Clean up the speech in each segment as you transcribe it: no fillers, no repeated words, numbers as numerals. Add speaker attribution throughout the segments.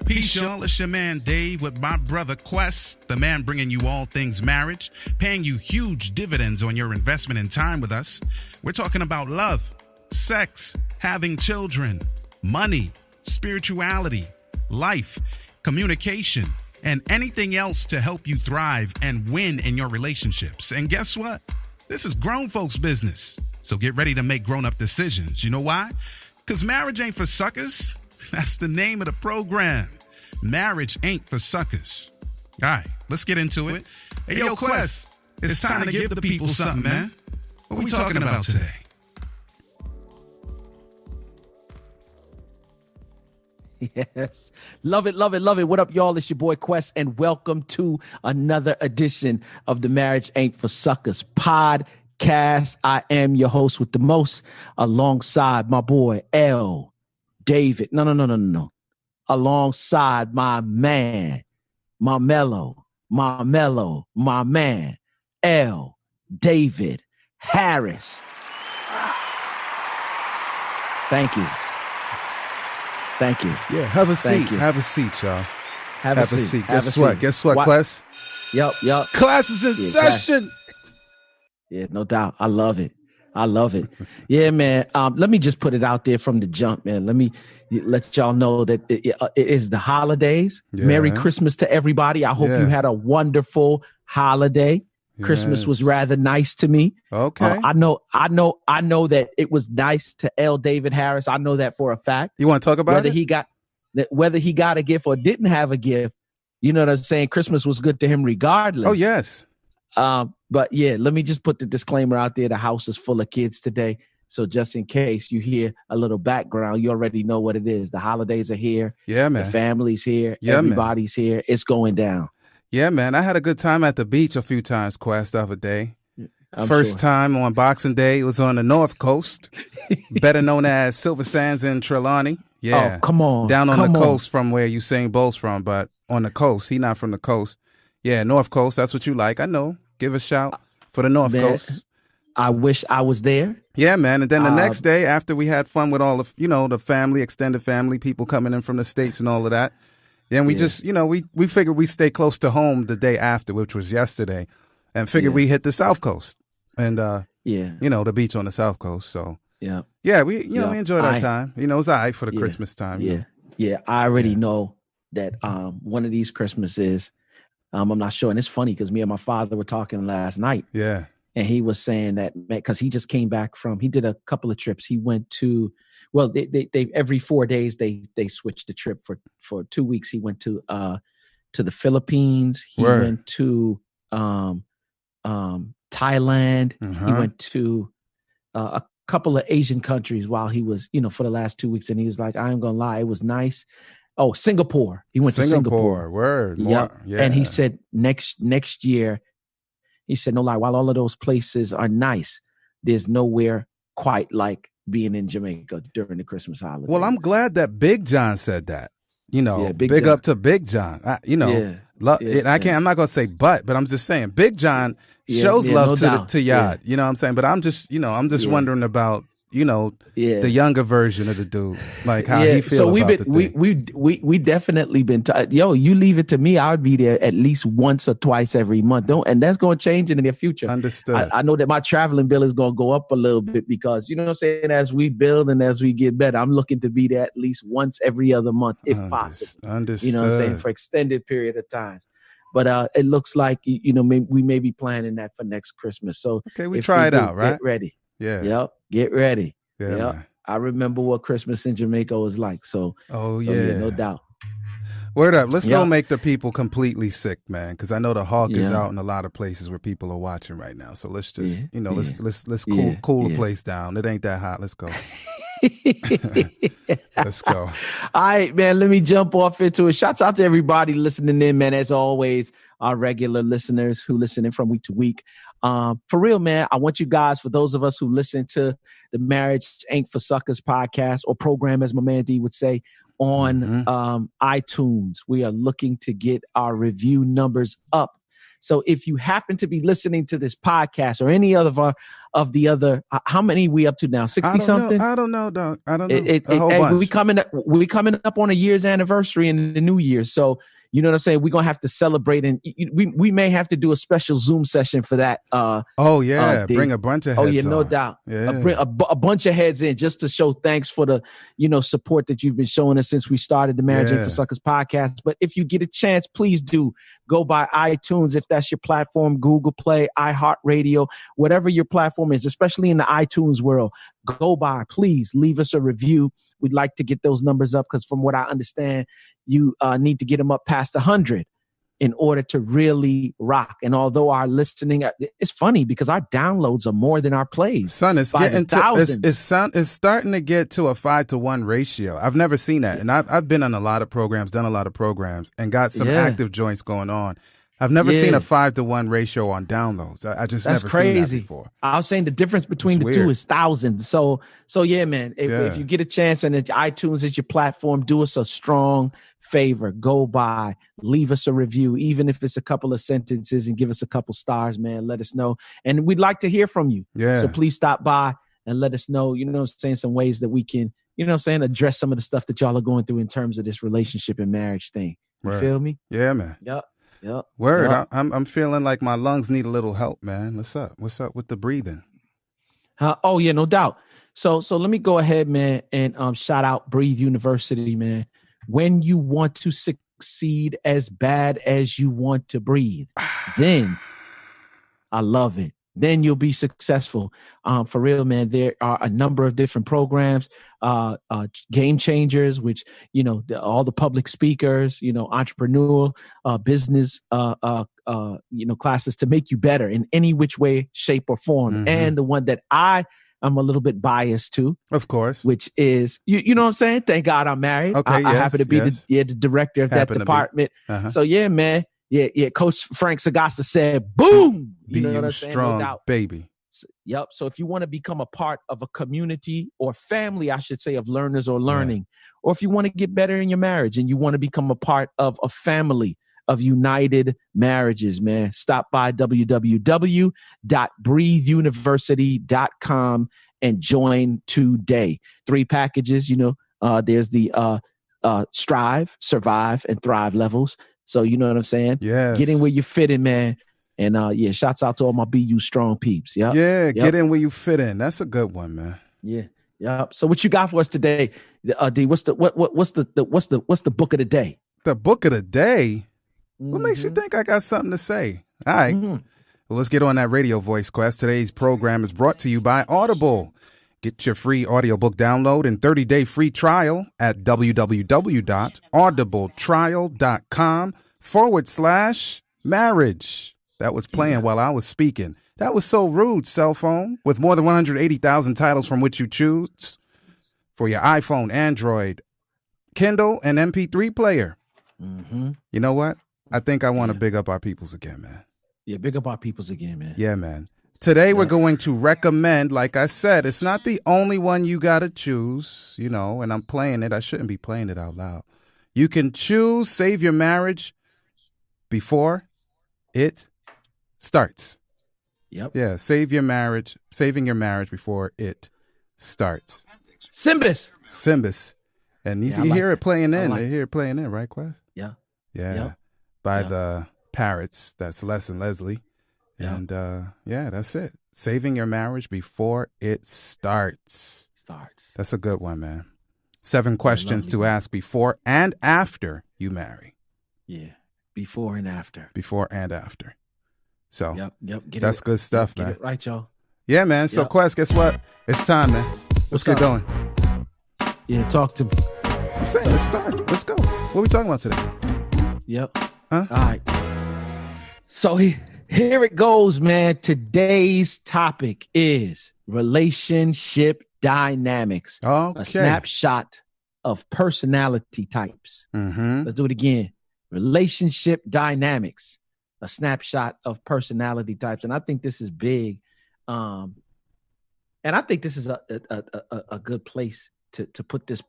Speaker 1: Peace, y'all. It's your man Dave with my brother Quest, the man bringing you all things marriage, paying you huge dividends on your investment in time with us. We're talking about love, sex, having children, money, spirituality, life, communication, and anything else to help you thrive and win in your relationships. And guess what? This is grown folks' business. So get ready to make grown-up decisions. You know why? Because marriage ain't for suckers. That's the name of the program. Marriage ain't for suckers. All right, let's get into it. Hey, yo, Quest, it's time to give the people something, man. What we talking about today?
Speaker 2: Yes. Love it, love it, love it. What up, y'all? It's your boy Quest, and welcome to another edition of the Marriage Ain't for Suckers podcast. I am your host with the most, alongside my boy L. David. No. Alongside my man, my man, L. David Harris. Thank you.
Speaker 3: Yeah, have a seat. Have a seat, y'all.
Speaker 2: Have a seat.
Speaker 3: Guess what, Quest?
Speaker 2: Yup.
Speaker 3: Class is in session.
Speaker 2: Yeah, no doubt. I love it. Yeah, man. Let me just put it out there from the jump, man. Let me let y'all know that it is the holidays. Yeah. Merry Christmas to everybody. I hope you had a wonderful holiday. Yes. Christmas was rather nice to me.
Speaker 3: Okay.
Speaker 2: I know that it was nice to L. David Harris. I know that for a fact.
Speaker 3: You want to talk about
Speaker 2: whether he got a gift or didn't have a gift? You know what I'm saying? Christmas was good to him regardless.
Speaker 3: Oh, yes.
Speaker 2: But yeah, let me just put the disclaimer out there. The house is full of kids today. So just in case you hear a little background, you already know what it is. The holidays are here.
Speaker 3: Yeah, man.
Speaker 2: The family's here.
Speaker 3: Yeah,
Speaker 2: everybody's here. It's going down.
Speaker 3: Yeah, man. I had a good time at the beach a few times, Quest, the other day. First time on Boxing Day, it was on the North Coast, better known as Silver Sands in Trelawney. Yeah.
Speaker 2: Oh, come on.
Speaker 3: Down on the coast from where Usain Bolt's from, but on the coast. He not from the coast. Yeah, North Coast. That's what you like. I know. Give a shout for the North Coast.
Speaker 2: I wish I was there.
Speaker 3: Yeah, man. And then the next day, after we had fun with all of, the family, extended family, people coming in from the States and all of that, then we just, we figured we stay close to home the day after, which was yesterday, and figured we hit the South Coast and, the beach on the South Coast. So, we enjoyed our time. It was all right for the Christmas time.
Speaker 2: Yeah. I already know that one of these Christmases, I'm not sure. And it's funny because me and my father were talking last night.
Speaker 3: Yeah.
Speaker 2: And he was saying that, because he just came back he did a couple of trips. He went to, they every 4 days, they switched the trip for 2 weeks. He went to the Philippines. He went to Thailand.
Speaker 3: Uh-huh.
Speaker 2: He went to a couple of Asian countries while he was, for the last 2 weeks. And he was like, I ain't gonna lie, it was nice. Oh, Singapore. He went to Singapore.
Speaker 3: Word.
Speaker 2: Yeah. And he said next year, he said, no lie, while all of those places are nice, there's nowhere quite like being in Jamaica during the Christmas holidays.
Speaker 3: Well, I'm glad that Big John said that. Big up to Big John. I'm not going to say but I'm just saying Big John shows love to Yad. You know what I'm saying? But I'm just wondering about, the younger version of the dude, like how he feels about the thing.
Speaker 2: We definitely been, you leave it to me, I would be there at least once or twice every month. And that's going to change in the near future.
Speaker 3: Understood.
Speaker 2: I know that my traveling bill is going to go up a little bit because, you know what I'm saying, as we build and as we get better, I'm looking to be there at least once every other month, if possible.
Speaker 3: Understood.
Speaker 2: You know what I'm saying, for extended period of time. But it looks like, we may be planning that for next Christmas. So
Speaker 3: okay, we try it out, right?
Speaker 2: Get ready.
Speaker 3: Yeah.
Speaker 2: Yep. Get ready.
Speaker 3: Yeah.
Speaker 2: Yep. I remember what Christmas in Jamaica was like. So, no doubt.
Speaker 3: Word up. Let's don't make the people completely sick, man. Because I know the hawk is out in a lot of places where people are watching right now. So let's just, let's cool the place down. It ain't that hot. Let's go. Let's go.
Speaker 2: All right, man. Let me jump off into it. Shouts out to everybody listening in, man. As always, our regular listeners who listen in from week to week. For real, man, I want you guys, for those of us who listen to the Marriage Ain't for Suckers podcast or program, as my man D would say, on iTunes, we are looking to get our review numbers up. So if you happen to be listening to this podcast or any other of the other, how many we up to now? 60 something?
Speaker 3: I don't know, dog. I don't know. A whole bunch.
Speaker 2: We coming up on a year's anniversary in the new year. So you know what I'm saying? We're going to have to celebrate, and we may have to do a special Zoom session for that.
Speaker 3: Bring a bunch of heads.
Speaker 2: Oh, yeah, no
Speaker 3: on.
Speaker 2: doubt.
Speaker 3: Yeah.
Speaker 2: Bring a bunch of heads in just to show thanks for the, support that you've been showing us since we started the Marriage Ain't for Suckers podcast. But if you get a chance, please do go by iTunes if that's your platform, Google Play, iHeartRadio, whatever your platform is, especially in the iTunes world. Go by, please leave us a review. We'd like to get those numbers up because from what I understand, you need to get them up past 100 in order to really rock. And although our listening, it's funny because our downloads are more than our plays.
Speaker 3: Son, it's getting it's starting to get to a 5-to-1 ratio. I've never seen that. And I've been on a lot of programs, done a lot of programs, and got some active joints going on. I've never seen a 5-to-1 ratio on downloads. I just never seen that before.
Speaker 2: I was saying the difference between the two is thousands. So yeah, man. If you get a chance and iTunes is your platform, do us a strong favor. Go by, leave us a review, even if it's a couple of sentences, and give us a couple stars, man. Let us know, and we'd like to hear from you.
Speaker 3: Yeah.
Speaker 2: So please stop by and let us know. You know what I'm saying? Some ways that we can, address some of the stuff that y'all are going through in terms of this relationship and marriage thing. You feel me?
Speaker 3: Yeah, man.
Speaker 2: Yep. Yep.
Speaker 3: Word.
Speaker 2: Yep.
Speaker 3: I'm feeling like my lungs need a little help, man. What's up? What's up with the breathing?
Speaker 2: Oh yeah, no doubt. So let me go ahead, man, and shout out Breathe University, man. When you want to succeed as bad as you want to breathe, then I love it. Then you'll be successful. For real, man, there are a number of different programs, game changers, which, all the public speakers, entrepreneur, business, classes to make you better in any which way, shape, or form. Mm-hmm. And the one that I'm a little bit biased to,
Speaker 3: of course,
Speaker 2: which is, you know what I'm saying? Thank God I'm married.
Speaker 3: Okay,
Speaker 2: I happen to be the director of that department. Uh-huh. So yeah, man. Yeah. Coach Frank Sagasta said, boom.
Speaker 3: You know what I'm saying? Strong, no baby.
Speaker 2: So, yep. So if you want to become a part of a community or family, I should say, of learners or learning, or if you want to get better in your marriage and you want to become a part of a family of united marriages, man, stop by www.breatheuniversity.com and join today. 3 packages, there's the strive, survive, and thrive levels. So you know what I'm saying?
Speaker 3: Yes.
Speaker 2: Get in where you fit in, man. And shouts out to all my BU strong peeps. Yep.
Speaker 3: Yeah, get in where you fit in. That's a good one, man.
Speaker 2: Yeah. Yep. So what you got for us today? D, what's the book of the day?
Speaker 3: The book of the day? Mm-hmm. What makes you think I got something to say? All right. Mm-hmm. Well, let's get on that radio voice quest. Today's program is brought to you by Audible. Get your free audiobook download and 30-day free trial at www.audibletrial.com/marriage. That was playing while I was speaking. That was so rude, cell phone. With more than 180,000 titles from which you choose for your iPhone, Android, Kindle, and MP3 player. Mm-hmm. You know what? I think I want to big up our peoples again, man.
Speaker 2: Yeah, big up our peoples again, man.
Speaker 3: Yeah, man. Today, we're going to recommend, like I said, it's not the only one you got to choose, and I'm playing it. I shouldn't be playing it out loud. You can choose Save Your Marriage Before It Starts.
Speaker 2: Yep.
Speaker 3: Yeah, saving your marriage before it starts. Simbus. And you hear it playing in. They hear it playing in, right, Quest?
Speaker 2: Yeah.
Speaker 3: Yeah. Yep. By the Parrots. That's Les and Leslie. Yeah. And that's it. Saving your marriage before it starts. That's a good one, man. 7 questions to ask before and after you marry.
Speaker 2: Yeah. Before and after.
Speaker 3: So
Speaker 2: yep.
Speaker 3: That's good stuff, man.
Speaker 2: Get it right, y'all.
Speaker 3: Yeah, man. So Quest, guess what? It's time, man. Let's get going.
Speaker 2: Yeah, talk to me.
Speaker 3: I'm saying let's start. Let's go. What are we talking about today?
Speaker 2: Yep.
Speaker 3: Huh?
Speaker 2: All right. So here it goes, man. Today's topic is relationship dynamics.
Speaker 3: Okay.
Speaker 2: A snapshot of personality types.
Speaker 3: Mm-hmm.
Speaker 2: Let's do it again. Relationship dynamics. A snapshot of personality types. And I think this is big. And I think this is a good place to put this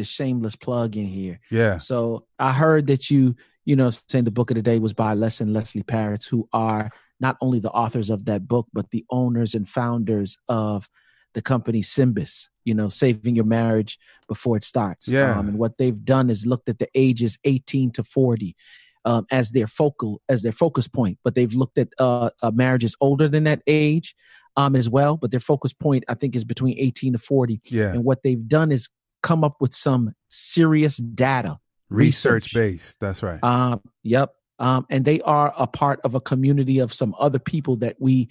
Speaker 2: shameless plug in here.
Speaker 3: Yeah.
Speaker 2: So I heard that you saying the book of the day was by Les and Leslie Parrots, who are not only the authors of that book, but the owners and founders of the company Symbis, saving your marriage before it starts.
Speaker 3: Yeah.
Speaker 2: And what they've done is looked at the ages 18 to 40 as their focus point, but they've looked at marriages older than that age as well. But their focus point, I think, is between 18 to 40.
Speaker 3: Yeah.
Speaker 2: And what they've done is come up with some serious data.
Speaker 3: Research based. That's right.
Speaker 2: Yep. And they are a part of a community of some other people that we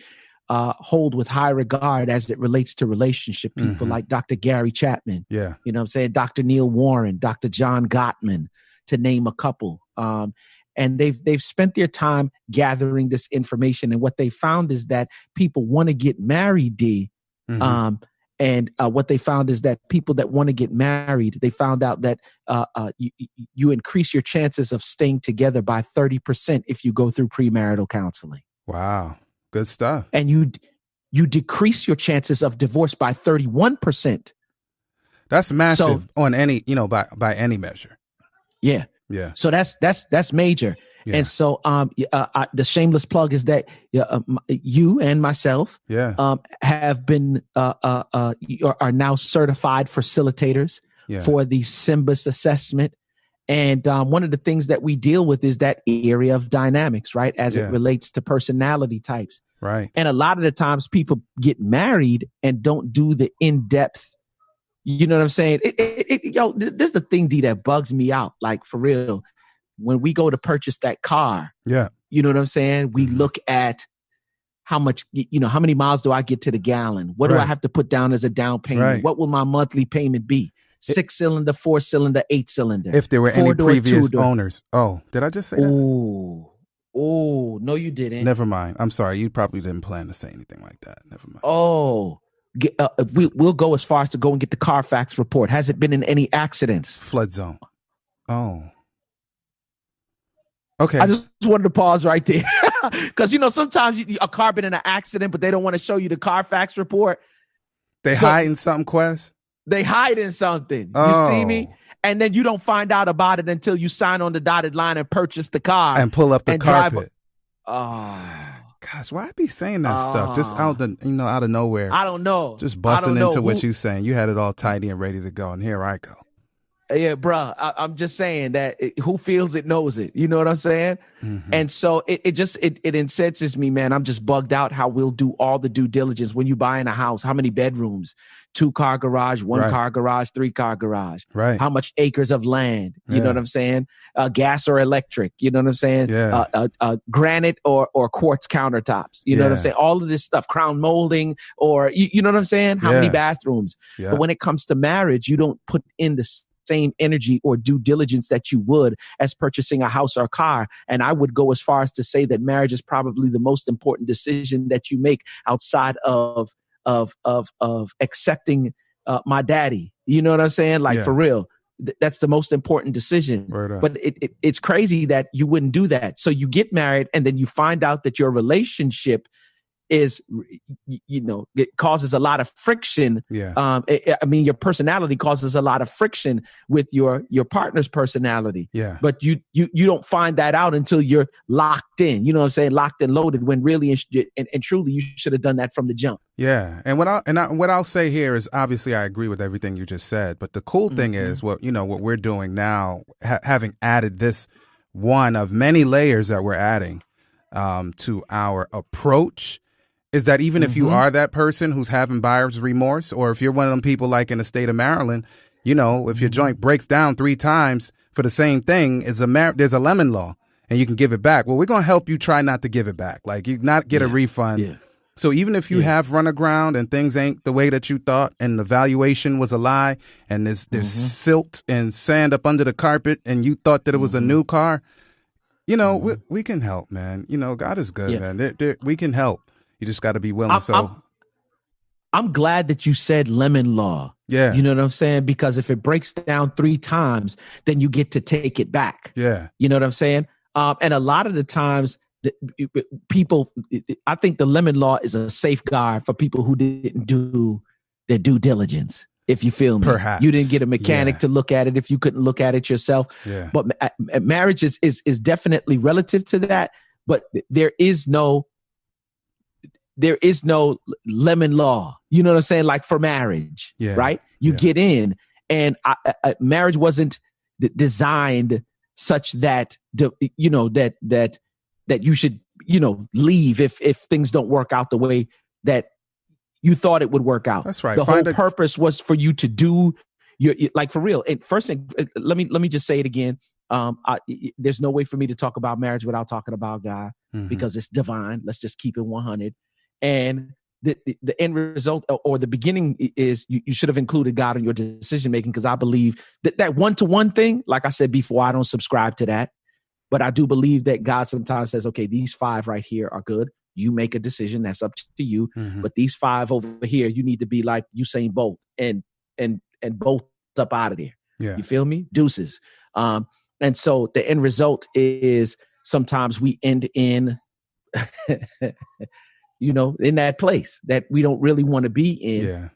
Speaker 2: hold with high regard as it relates to relationship people, like Dr. Gary Chapman.
Speaker 3: Yeah.
Speaker 2: You know what I'm saying? Dr. Neil Warren, Dr. John Gottman, to name a couple. And they've spent their time gathering this information. And what they found is that people want to get married, D. And what they found is that people that want to get married, they found out that you increase your chances of staying together by 30% if you go through premarital counseling.
Speaker 3: Wow. Good stuff.
Speaker 2: And you decrease your chances of divorce by 31%.
Speaker 3: That's massive on any, by any measure.
Speaker 2: Yeah.
Speaker 3: Yeah.
Speaker 2: So that's major. Yeah. And so the shameless plug is that you and myself have been are now certified facilitators for the Symbis assessment. And one of the things that we deal with is that area of dynamics, right, as it relates to personality types.
Speaker 3: Right.
Speaker 2: And a lot of the times people get married and don't do the in-depth. You know what I'm saying? This is the thing, D, that bugs me out. Like, for real. When we go to purchase that car, you know what I'm saying? We look at how much, how many miles do I get to the gallon? What do I have to put down as a down payment?
Speaker 3: Right.
Speaker 2: What will my monthly payment be? 6-cylinder, 4-cylinder, 8-cylinder.
Speaker 3: If there were any previous owners. Oh, did I just say that?
Speaker 2: Oh, no, you didn't.
Speaker 3: Never mind. I'm sorry. You probably didn't plan to say anything like that. Never mind.
Speaker 2: Oh, we'll go as far as to go and get the Carfax report. Has it been in any accidents?
Speaker 3: Flood zone. Oh. Okay.
Speaker 2: I just wanted to pause right there because, sometimes a car been in an accident, but they don't want to show you the Carfax report.
Speaker 3: They hiding something, Quest?
Speaker 2: They hiding something. You see me? And then you don't find out about it until you sign on the dotted line and purchase the car.
Speaker 3: And pull up the carpet.
Speaker 2: Gosh,
Speaker 3: why I be saying that stuff? Just out of nowhere.
Speaker 2: I don't know.
Speaker 3: Just busting into what you saying. You had it all tidy and ready to go, and here I go.
Speaker 2: Yeah, bro. I'm just saying that who feels it knows it. You know what I'm saying? And so it incenses me, man. I'm just bugged out how we'll do all the due diligence when you buy in a house. How many bedrooms? 2-car garage, 1-car garage, 3-car garage.
Speaker 3: Right.
Speaker 2: How much acres of land? You know what I'm saying? Gas or electric? You know what I'm saying?
Speaker 3: Yeah.
Speaker 2: Granite or quartz countertops? You know what I'm saying? All of this stuff, crown molding, or you know what I'm saying? How many bathrooms?
Speaker 3: Yeah.
Speaker 2: But when it comes to marriage, you don't put in the same energy or due diligence that you would as purchasing a house or a car. And I would go as far as to say that marriage is probably the most important decision that you make outside of accepting my daddy. You know what I'm saying? Like, for real. That's the most important decision.
Speaker 3: Right.
Speaker 2: But it's crazy that you wouldn't do that. So you get married and then you find out that your relationship is, it causes a lot of friction.
Speaker 3: Yeah.
Speaker 2: Your personality causes a lot of friction with your partner's personality.
Speaker 3: Yeah.
Speaker 2: But you don't find that out until you're locked in. You know what I'm saying? Locked and loaded. When really and truly, you should have done that from the jump.
Speaker 3: Yeah. And what I'll say here is, obviously I agree with everything you just said. But the cool thing is what we're doing now, having added this one of many layers that we're adding to our approach, is that even if you are that person who's having buyer's remorse, or if you're one of them people like in the state of Maryland, if your joint breaks down 3 times for the same thing, there's a lemon law and you can give it back. Well, we're going to help you try not to give it back. Like, you not get a refund. Yeah. So even if you have run aground and things ain't the way that you thought and the valuation was a lie and there's silt and sand up under the carpet and you thought that it was a new car, we can help, man. God is good, man. We can help. You just got to be willing.
Speaker 2: I'm glad that you said lemon law.
Speaker 3: Yeah.
Speaker 2: You know what I'm saying? Because if it breaks down 3 times, then you get to take it back.
Speaker 3: Yeah.
Speaker 2: You know what I'm saying? And a lot of the times, people, I think the lemon law is a safeguard for people who didn't do their due diligence. if you feel me.
Speaker 3: Perhaps.
Speaker 2: You didn't get a mechanic to look at it if you couldn't look at it yourself.
Speaker 3: Yeah.
Speaker 2: But marriage is definitely relative to that. But there is no lemon law. You know what I'm saying? Like for marriage, right? You get in, and marriage wasn't designed such that that you should leave if things don't work out the way that you thought it would work out.
Speaker 3: That's right.
Speaker 2: The whole purpose was for you to do your like for real. And first thing, let me just say it again. There's no way for me to talk about marriage without talking about God, because it's divine. Let's just keep it 100. And the end result or the beginning is you should have included God in your decision making, because I believe that one-to-one thing, like I said before, I don't subscribe to that. But I do believe that God sometimes says, okay, these 5 right here are good. You make a decision, that's up to you. But these 5 over here, you need to be like Usain Bolt and both up out of there.
Speaker 3: Yeah.
Speaker 2: You feel me? Deuces. And so the end result is sometimes we end in, in that place that we don't really want to be in,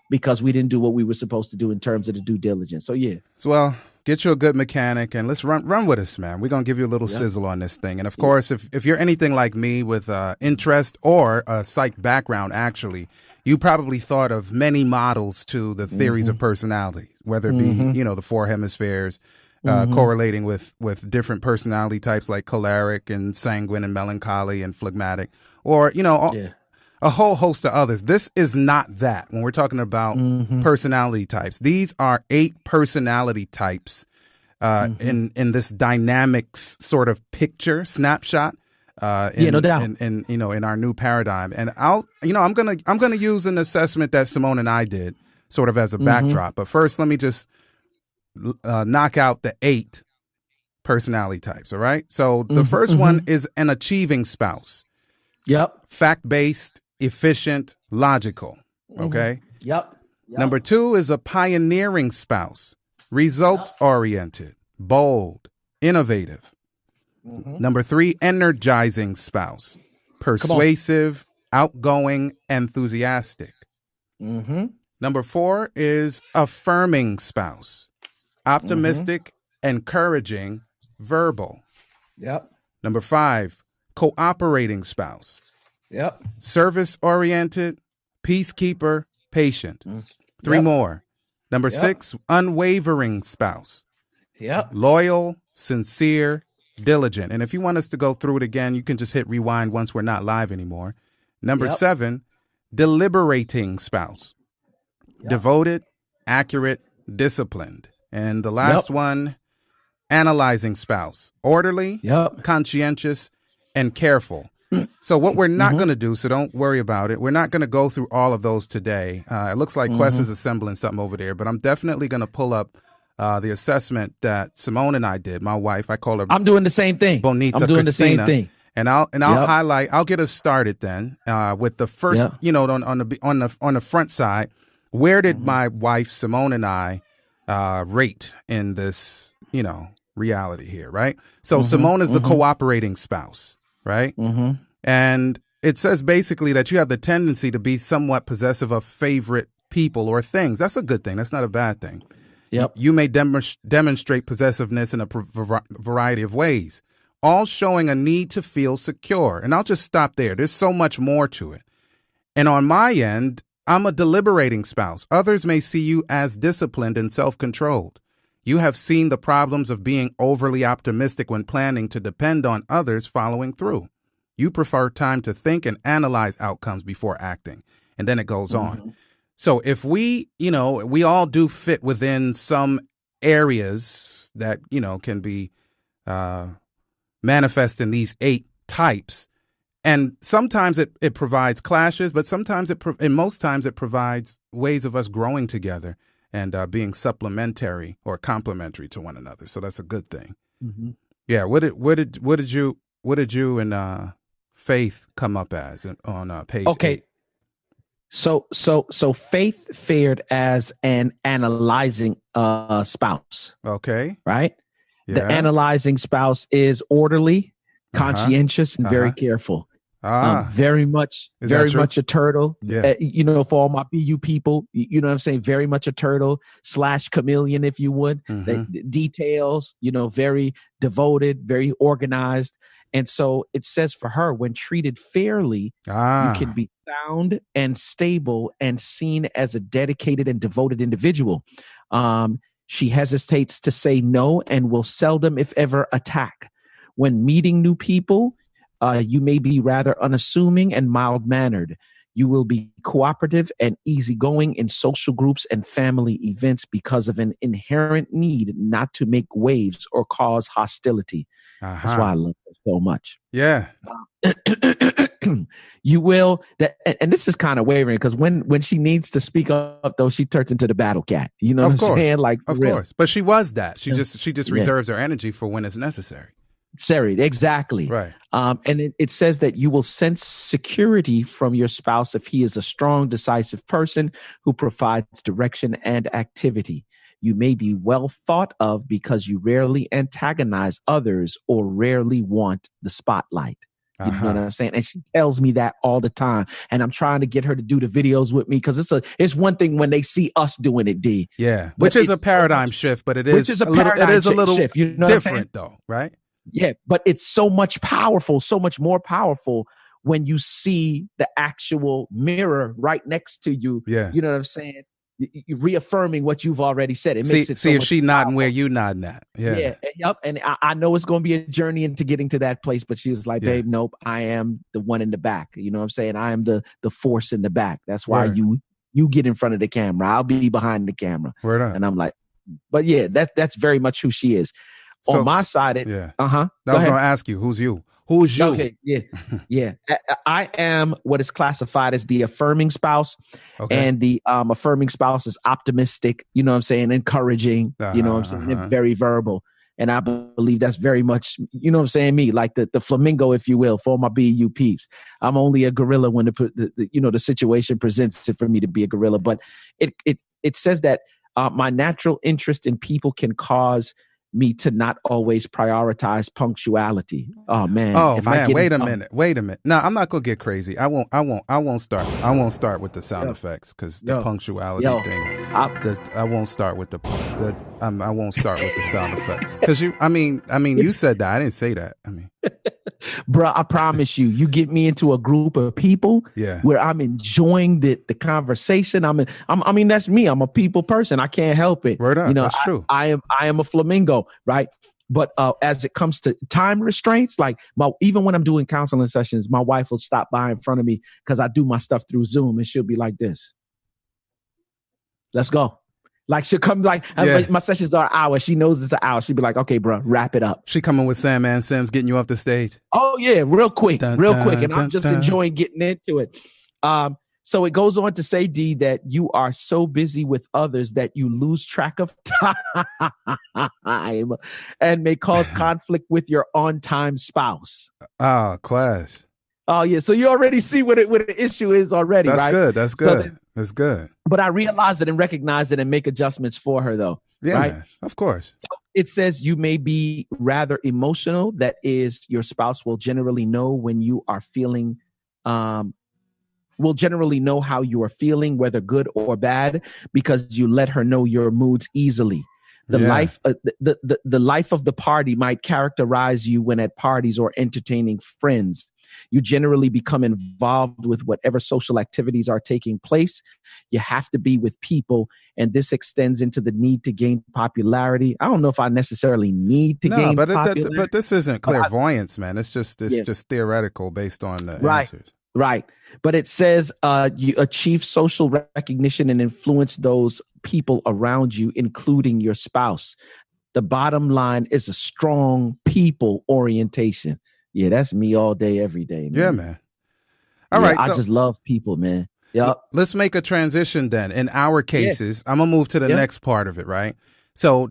Speaker 2: because we didn't do what we were supposed to do in terms of the due diligence. So, yeah.
Speaker 3: So, well, get you a good mechanic and let's run with us, man. We're going to give you a little sizzle on this thing. And of course, if you're anything like me with interest or a psych background, actually, you probably thought of many models to the theories of personality, whether it be, the 4 hemispheres, correlating with different personality types like choleric and sanguine and melancholy and phlegmatic, or, a whole host of others. This is not that when we're talking about personality types. These are 8 personality types in this dynamics sort of picture snapshot. No doubt. In our new paradigm. And I'm gonna use an assessment that Simone and I did sort of as a backdrop. But first, let me just knock out the 8 personality types. All right. So the first one is an achieving spouse.
Speaker 2: Yep.
Speaker 3: Fact-based, efficient, logical. Okay.
Speaker 2: Yep.
Speaker 3: Number 2 is a pioneering spouse, results-oriented, bold, innovative. Number 3, energizing spouse, persuasive, outgoing, enthusiastic. Number 4 is affirming spouse, optimistic, encouraging, verbal.
Speaker 2: Yep.
Speaker 3: Number 5, cooperating spouse.
Speaker 2: Yep.
Speaker 3: Service-oriented, peacekeeper, patient. 3 more. Number 6, unwavering spouse.
Speaker 2: Yep.
Speaker 3: Loyal, sincere, diligent. And if you want us to go through it again, you can just hit rewind once we're not live anymore. Number 7, deliberating spouse. Devoted, accurate, disciplined. And the last one, analyzing spouse. Orderly, conscientious, and careful. So what we're not going to do, so don't worry about it. We're not going to go through all of those today. It looks like Quest is assembling something over there, but I'm definitely going to pull up the assessment that Simone and I did. My wife, I call her.
Speaker 2: I'm doing the same thing.
Speaker 3: Bonita
Speaker 2: I'm doing
Speaker 3: Christina.
Speaker 2: the same thing.
Speaker 3: And I'll highlight. I'll get us started then with the first. On the front side, where did my wife Simone and I rate in this reality here, right? So Simone is the cooperating spouse, right? And it says basically that you have the tendency to be somewhat possessive of favorite people or things. That's a good thing. That's not a bad thing.
Speaker 2: Yep.
Speaker 3: You may demonstrate possessiveness in a variety of ways, all showing a need to feel secure. And I'll just stop there. There's so much more to it. And on my end, I'm a deliberating spouse. Others may see you as disciplined and self-controlled. You have seen the problems of being overly optimistic when planning to depend on others following through. You prefer time to think and analyze outcomes before acting. And then it goes on. So if we all do fit within some areas that, can be manifest in these 8 types. And sometimes it provides clashes, but sometimes most times it provides ways of us growing together and being supplementary or complementary to one another. So that's a good thing. Yeah. What did you and Faith come up as on page 8?
Speaker 2: So Faith fared as an analyzing spouse.
Speaker 3: Okay.
Speaker 2: Right.
Speaker 3: Yeah.
Speaker 2: The analyzing spouse is orderly, conscientious, and very careful. Very much a turtle.
Speaker 3: Yeah.
Speaker 2: For all my BU people, you know what I'm saying? Very much a turtle / chameleon, if you would. Details, very devoted, very organized. And so it says for her, when treated fairly, you can be sound and stable and seen as a dedicated and devoted individual. She hesitates to say no and will seldom, if ever, attack. When meeting new people, you may be rather unassuming and mild-mannered. You will be cooperative and easygoing in social groups and family events because of an inherent need not to make waves or cause hostility. That's why I love her so much.
Speaker 3: Yeah.
Speaker 2: You will, and this is kind of wavering because when she needs to speak up, though, she turns into the battle cat. You know what I'm saying? Like,
Speaker 3: of course. But she was that. She just reserves her energy for when it's necessary.
Speaker 2: Exactly.
Speaker 3: Right.
Speaker 2: And it says that you will sense security from your spouse if he is a strong, decisive person who provides direction and activity. You may be well thought of because you rarely antagonize others or rarely want the spotlight. You know what I'm saying? And she tells me that all the time. And I'm trying to get her to do the videos with me because it's one thing when they see us doing it, D.
Speaker 3: Yeah. Which is a paradigm shift, but it is a little
Speaker 2: shift, you know
Speaker 3: different though, right?
Speaker 2: Yeah, but it's so much more powerful when you see the actual mirror right next to you.
Speaker 3: Yeah.
Speaker 2: You know what I'm saying? You're reaffirming what you've already said. It makes it so
Speaker 3: see if
Speaker 2: much
Speaker 3: she nodding
Speaker 2: powerful.
Speaker 3: where you nodding at. Yeah.
Speaker 2: Yep. And I know it's going to be a journey into getting to that place, but she was like, babe, nope, I am the one in the back. You know what I'm saying? I am the force in the back. That's why you get in front of the camera. I'll be behind the camera.
Speaker 3: Word up.
Speaker 2: And I'm like, but yeah, that's very much who she is. On my side,
Speaker 3: I was going to ask you, who's you? Who's you?
Speaker 2: Okay, yeah. I am what is classified as the affirming spouse, and the affirming spouse is optimistic. You know what I'm saying? Encouraging. You know what I'm saying? Very verbal, and I believe that's very much, you know what I'm saying? Me, like the flamingo, if you will, for my BU peeps. I'm only a gorilla when the situation presents it for me to be a gorilla. But it says that my natural interest in people can cause me to not always prioritize punctuality. Oh man.
Speaker 3: Wait a minute. No, I'm not gonna get crazy. I won't start with the sound effects because the punctuality thing. I won't start with the sound effects because you said that. I didn't say that.
Speaker 2: Bruh, I promise you get me into a group of people where I'm enjoying the conversation. That's me. I'm a people person. I can't help it.
Speaker 3: Word up. That's true.
Speaker 2: I am a flamingo, right? But as it comes to time restraints, like even when I'm doing counseling sessions, my wife will stop by in front of me because I do my stuff through Zoom, and she'll be like this. Let's go. Like she'll come my sessions are an hour. She knows it's an hour. She'll be like, okay, bro, wrap it up.
Speaker 3: She coming with Sandman Sims, getting you off the stage.
Speaker 2: Oh yeah, real quick. And I'm just enjoying getting into it. So it goes on to say, D, that you are so busy with others that you lose track of time and may cause conflict with your on-time spouse.
Speaker 3: Class.
Speaker 2: Oh yeah, so you already see what the issue is already, right?
Speaker 3: That's good. That's good.
Speaker 2: But I realize it and recognize it and make adjustments for her, though.
Speaker 3: Yeah,
Speaker 2: right?
Speaker 3: Man, of course.
Speaker 2: So it says you may be rather emotional. That is, your spouse will generally know when you are feeling. Will generally know how you are feeling, whether good or bad, because you let her know your moods easily. The life of the party might characterize you when at parties or entertaining friends. You generally become involved with whatever social activities are taking place. You have to be with people, and this extends into the need to gain popularity. I don't know if I necessarily need to gain popularity.
Speaker 3: But this isn't clairvoyance, man. It's just theoretical based on the answers.
Speaker 2: Right. But it says you achieve social recognition and influence those people around you, including your spouse. The bottom line is a strong people orientation. Yeah, that's me all day, every day, man.
Speaker 3: Yeah, man. All right.
Speaker 2: I just love people, man. Yep.
Speaker 3: Let's make a transition then. In our cases, I'm going to move to the next part of it, right? So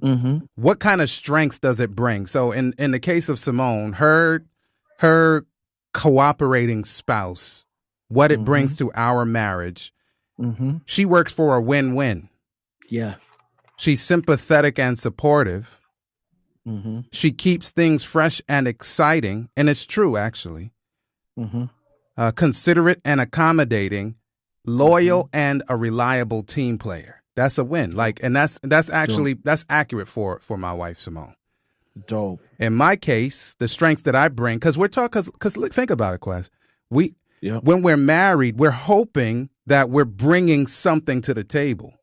Speaker 3: what kind of strengths does it bring? So in the case of Simone, her cooperating spouse, what it brings to our marriage, she works for a win-win.
Speaker 2: Yeah.
Speaker 3: She's sympathetic and supportive. She keeps things fresh and exciting. And it's true, actually. considerate and accommodating, loyal, and a reliable team player. That's a win. Like, and that's actually that's accurate for my wife Simone.
Speaker 2: Dope.
Speaker 3: In my case, the strengths that I bring, because we're talking, because think about it, Quest. When we're married, we're hoping that we're bringing something to the table,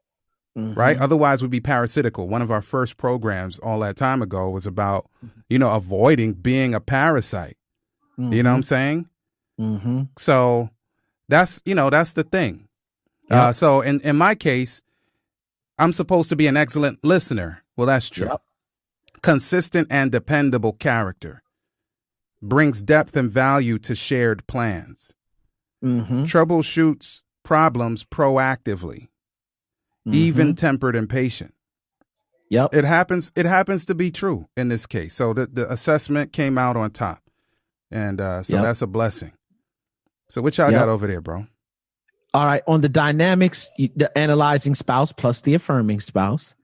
Speaker 3: right? Otherwise, we'd be parasitical. One of our first programs all that time ago was about, avoiding being a parasite. You know what I'm saying? So that's the thing.
Speaker 2: Yep.
Speaker 3: So in my case, I'm supposed to be an excellent listener. Well, that's true.
Speaker 2: Yep.
Speaker 3: Consistent and dependable character. Brings depth and value to shared plans. Troubleshoots problems proactively. Even-tempered and patient.
Speaker 2: Yep.
Speaker 3: It happens to be true in this case. So the assessment came out on top. And that's a blessing. So what y'all got over there, bro?
Speaker 2: All right. On the dynamics, the analyzing spouse plus the affirming spouse,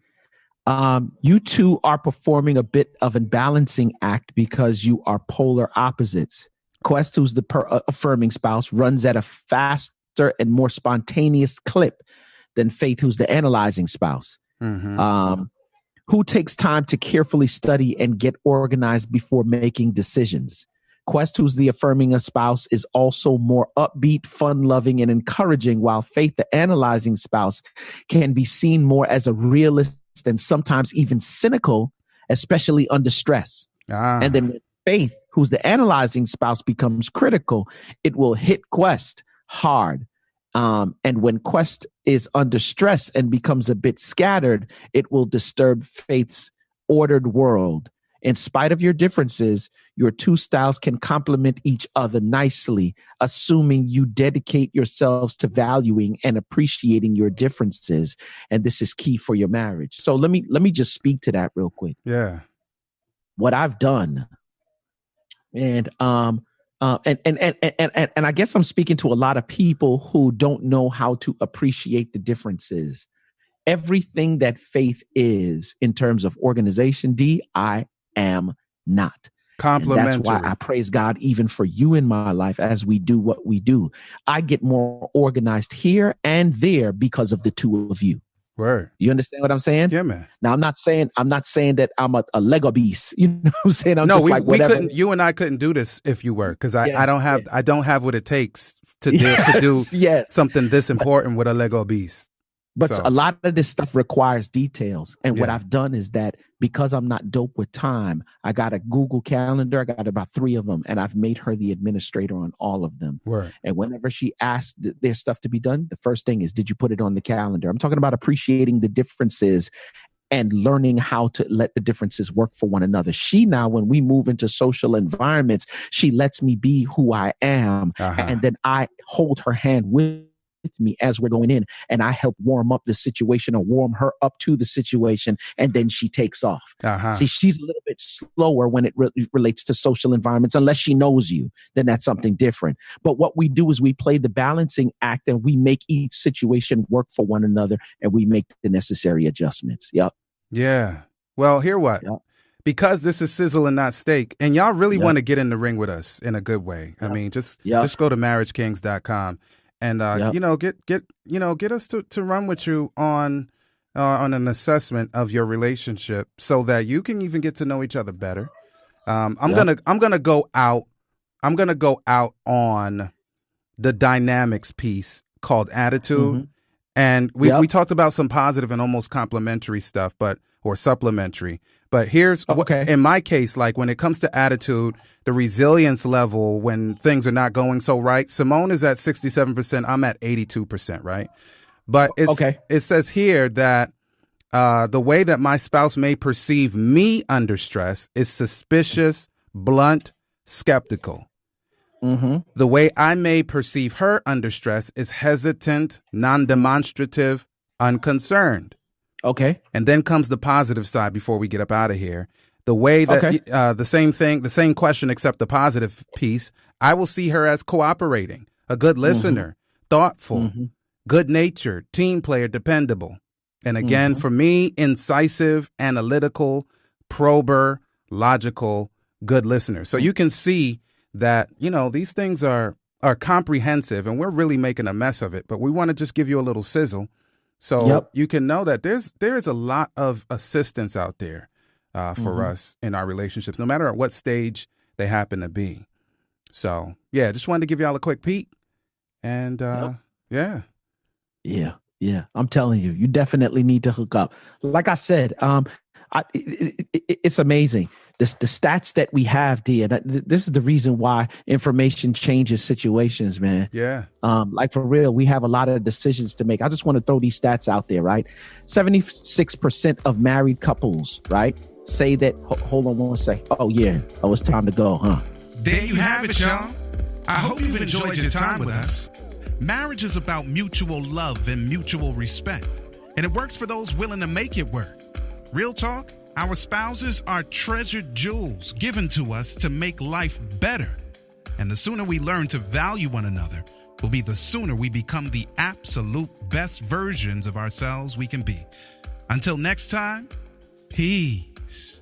Speaker 2: you two are performing a bit of a balancing act because you are polar opposites. Quest, who's the affirming spouse, runs at a faster and more spontaneous clip than Faith, who's the analyzing spouse, who takes time to carefully study and get organized before making decisions. Quest, who's the affirming spouse, is also more upbeat, fun-loving, and encouraging, while Faith, the analyzing spouse, can be seen more as a realist and sometimes even cynical, especially under stress. And then when Faith, who's the analyzing spouse, becomes critical, it will hit Quest hard. And when Quest is under stress and becomes a bit scattered, it will disturb Faith's ordered world. In spite of your differences, your two styles can complement each other nicely, assuming you dedicate yourselves to valuing and appreciating your differences. And this is key for your marriage. So let me just speak to that real quick.
Speaker 3: Yeah.
Speaker 2: What I've done, and I guess I'm speaking to a lot of people who don't know how to appreciate the differences. Everything that Faith is in terms of organization, I am not.
Speaker 3: Complimentary.
Speaker 2: And that's why I praise God even for you in my life as we do what we do. I get more organized here and there because of the two of you.
Speaker 3: Word.
Speaker 2: You understand what I'm saying?
Speaker 3: Yeah, man.
Speaker 2: Now I'm not saying that I'm a Lego beast. You know what I'm saying?
Speaker 3: We couldn't. You and I couldn't do this if you were, because I don't have what it takes to do something this important with a Lego beast.
Speaker 2: But a lot of this stuff requires details. And what I've done is that because I'm not dope with time, I got a Google Calendar. I got about 3 of them, and I've made her the administrator on all of them.
Speaker 3: Word.
Speaker 2: And whenever she asks there's stuff to be done, the first thing is, did you put it on the calendar? I'm talking about appreciating the differences and learning how to let the differences work for one another. She now, when we move into social environments, she lets me be who I am. And then I hold her hand with me as we're going in, and I help warm up the situation or warm her up to the situation, and then she takes off. See, she's a little bit slower when it relates to social environments. Unless she knows you, then that's something different. But what we do is we play the balancing act, and we make each situation work for one another, and we make the necessary adjustments. Yep.
Speaker 3: Yeah. Well, hear what? Yep. Because this is sizzle and not steak, and y'all really want to get in the ring with us in a good way. I mean, just go to marriagekings.com. And get us to run with you on an assessment of your relationship, so that you can even get to know each other better. I'm gonna go out on the dynamics piece called attitude, and we talked about some positive and almost complimentary stuff, or supplementary. But here's in my case, like when it comes to attitude, the resilience level when things are not going so right, Simone is at 67%. I'm at 82%, right? But it says here that the way that my spouse may perceive me under stress is suspicious, blunt, skeptical. The way I may perceive her under stress is hesitant, non-demonstrative, unconcerned.
Speaker 2: Okay.
Speaker 3: And then comes the positive side before we get up out of here. The way that the same thing, the same question, except the positive piece, I will see her as cooperating, a good listener, thoughtful, good-natured, team player, dependable. And again, for me, incisive, analytical, prober, logical, good listener. So you can see that, these things are are comprehensive, and we're really making a mess of it. But we want to just give you a little sizzle, so you can know that there's a lot of assistance out there for us in our relationships, no matter at what stage they happen to be. So yeah, just wanted to give y'all a quick peek, and yeah.
Speaker 2: I'm telling you, you definitely need to hook up. Like I said, it's amazing. The stats that we have, D, and this is the reason why information changes situations, man.
Speaker 3: Yeah.
Speaker 2: Like for real, we have a lot of decisions to make. I just want to throw these stats out there, right? 76% of married couples, right, say that, hold on one second. Oh, it's time to go, huh?
Speaker 1: There you have it, y'all. I hope you've enjoyed your time with us. Marriage is about mutual love and mutual respect, and it works for those willing to make it work. Real talk, our spouses are treasured jewels given to us to make life better. And the sooner we learn to value one another will be the sooner we become the absolute best versions of ourselves we can be. Until next time, peace.